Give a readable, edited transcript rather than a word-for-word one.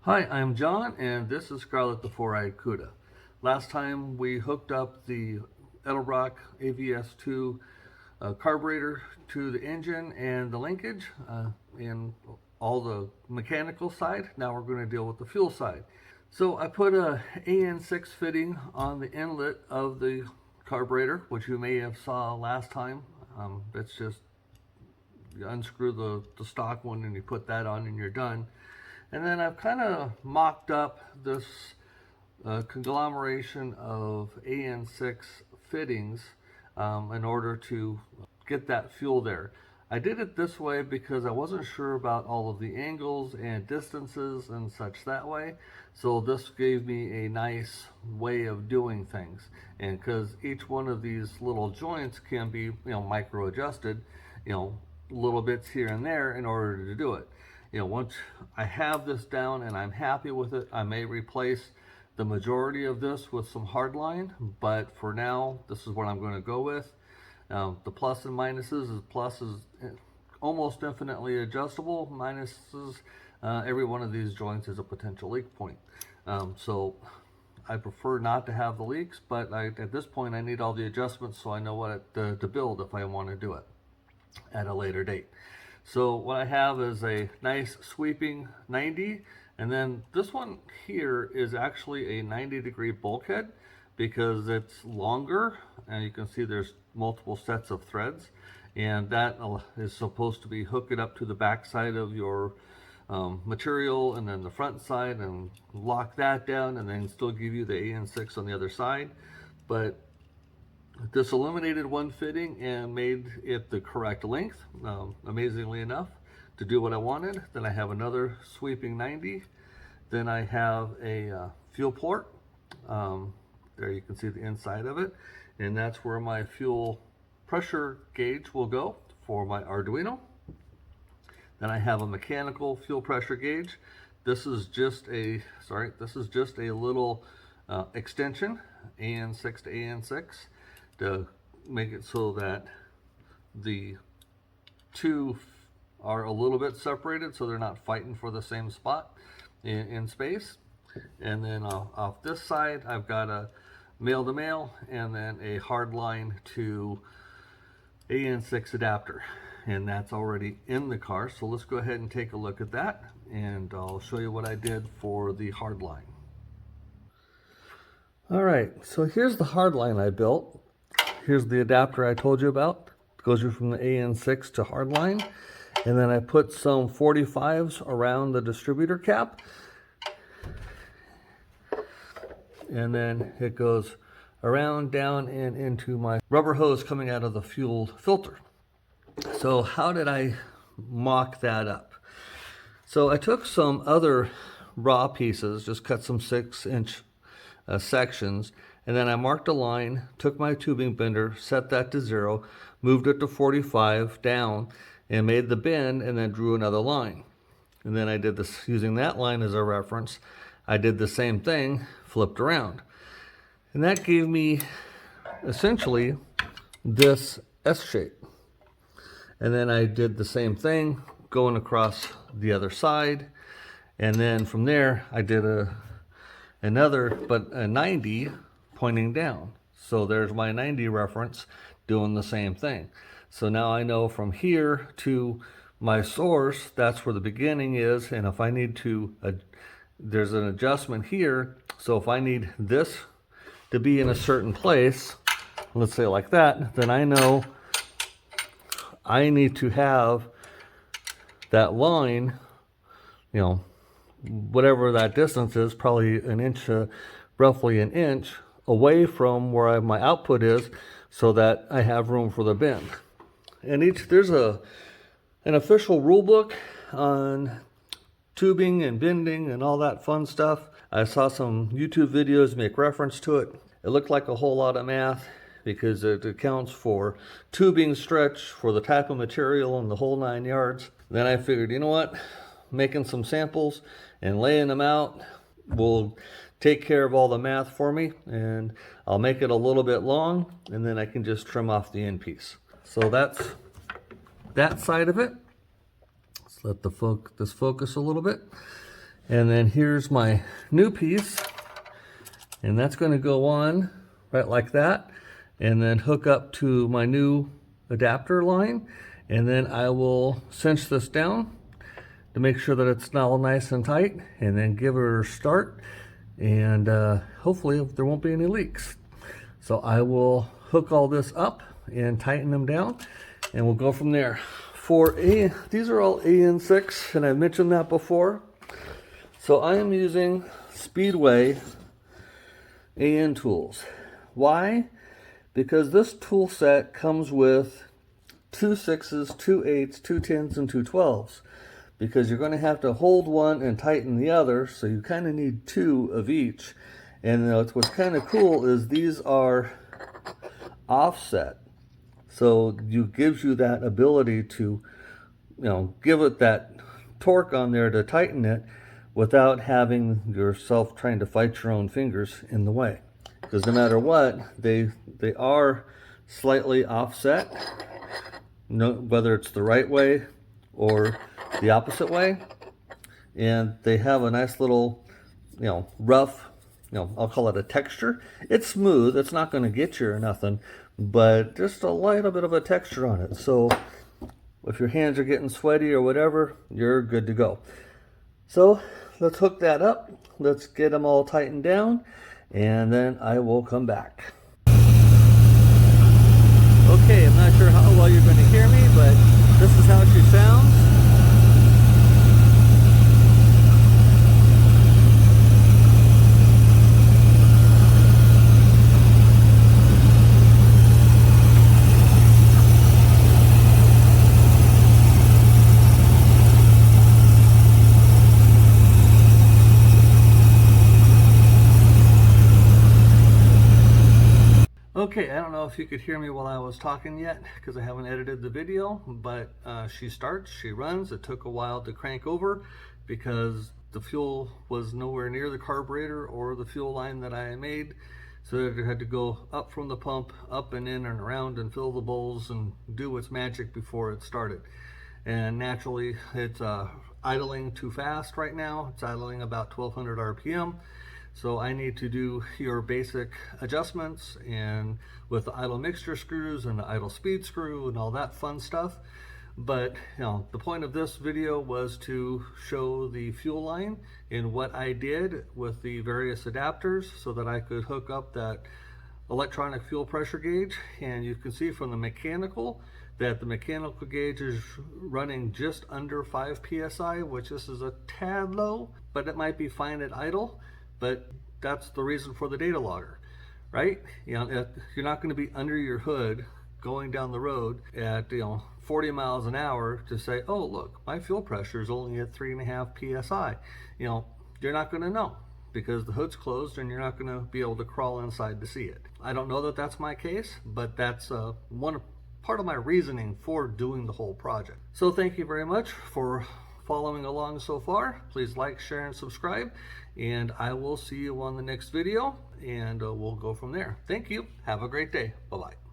Hi, I'm John, and this is Scarlett the Four-Eyed Cuda. Last time we hooked up the Edelbrock AVS2 carburetor to the engine and the linkage and all the mechanical side. Now we're going to deal with the fuel side. So I put a AN6 fitting on the inlet of the carburetor, which you may have saw last time. That's just, you unscrew the stock one and you put that on and you're done. And then I've kind of mocked up this conglomeration of AN6 fittings in order to get that fuel there. I did it this way because I wasn't sure about all of the angles and distances and such that way. So this gave me a nice way of doing things. And because each one of these little joints can be, micro adjusted, little bits here and there in order to do it. Once I have this down and I'm happy with it, I may replace the majority of this with some hardline, but for now, this is what I'm going to go with. The plus and minuses is plus is almost infinitely adjustable. Minuses, every one of these joints is a potential leak point. So I prefer not to have the leaks, but at this point I need all the adjustments so I know what to build if I want to do it at a later date. So what I have is a nice sweeping 90, and then this one here is actually a 90-degree bulkhead because it's longer, and you can see there's multiple sets of threads, and that is supposed to be hooked up to the back side of your material and then the front side and lock that down and then still give you the AN6 on the other side. But this eliminated one fitting and made it the correct length, amazingly enough, to do what I wanted. Then I have another sweeping 90. Then I have a fuel port. There you can see the inside of it. And that's where my fuel pressure gauge will go for my Arduino. Then I have a mechanical fuel pressure gauge. This is just a little extension, AN6 to AN6. To make it so that the two are a little bit separated so they're not fighting for the same spot in space. And then off this side I've got a male to male and then a hard line to AN6 adapter, and that's already in the car. So let's go ahead and take a look at that, and I'll show you what I did for the hard line. Alright, so here's the hard line I built. Here's the adapter I told you about. It goes you from the AN6 to hardline. And then I put some 45s around the distributor cap. And then it goes around, down, and into my rubber hose coming out of the fuel filter. So how did I mock that up? So I took some other raw pieces, just cut some 6-inch sections, and then I marked a line, took my tubing bender, set that to 0, moved it to 45 down, and made the bend, and then drew another line. And then I did this using that line as a reference. I did the same thing, flipped around. And that gave me essentially this S shape. And then I did the same thing going across the other side. And then from there, I did another, but a 90 pointing down. So there's my 90 reference doing the same thing. So now I know from here to my source, that's where the beginning is. And if I need to, there's an adjustment here. So if I need this to be in a certain place, let's say like that, then I know I need to have that line, whatever that distance is, probably an inch, roughly an inch away from where my output is, so that I have room for the bend. And there's an official rule book on tubing and bending and all that fun stuff. I saw some YouTube videos make reference to it. It looked like a whole lot of math because it accounts for tubing stretch, for the type of material, and the whole 9 yards. Then I figured, you know what, making some samples and laying them out will take care of all the math for me, and I'll make it a little bit long, and then I can just trim off the end piece. So that's that side of it. Let's let this focus a little bit. And then here's my new piece, and that's going to go on right like that, and then hook up to my new adapter line, and then I will cinch this down to make sure that it's all nice and tight, and then give her a start, and hopefully there won't be any leaks. So I will hook all this up and tighten them down, and we'll go from there. These are all AN6, and I've mentioned that before. So I am using Speedway AN tools. Why? Because this tool set comes with 2 6s, 2 8s, 2 10s, and 2 12s. Because you're going to have to hold one and tighten the other, so you kind of need 2 of each. And what's kind of cool is these are offset. So it gives you that ability to, give it that torque on there to tighten it without having yourself trying to fight your own fingers in the way. Because no matter what, they are slightly offset, whether it's the right way or the opposite way. And they have a nice little, rough, I'll call it a texture. It's smooth, it's not going to get you or nothing, but just a little bit of a texture on it. So if your hands are getting sweaty or whatever, you're good to go. So let's hook that up. Let's get them all tightened down, and then I will come back. Okay, I'm not sure how well you're going to hear me, but this is how she sounds. Okay, I don't know if you could hear me while I was talking yet, because I haven't edited the video, but she starts, she runs. It took a while to crank over because the fuel was nowhere near the carburetor or the fuel line that I made. So I had to go up from the pump, up and in and around and fill the bowls and do its magic before it started. And naturally, it's idling too fast right now. It's idling about 1200 RPM. So I need to do your basic adjustments, and with the idle mixture screws and the idle speed screw and all that fun stuff. But the point of this video was to show the fuel line and what I did with the various adapters so that I could hook up that electronic fuel pressure gauge. And you can see from the mechanical that the mechanical gauge is running just under 5 psi, which this is a tad low, but it might be fine at idle. But that's the reason for the data logger, right? You're not going to be under your hood going down the road at 40 miles an hour to say, oh look, my fuel pressure is only at 3.5 psi. You're not going to know because the hood's closed and you're not going to be able to crawl inside to see it. I don't know that that's my case, but that's part of my reasoning for doing the whole project. So thank you very much for following along so far. Please like, share, and subscribe, and I will see you on the next video, and we'll go from there. Thank you. Have a great day. Bye-bye.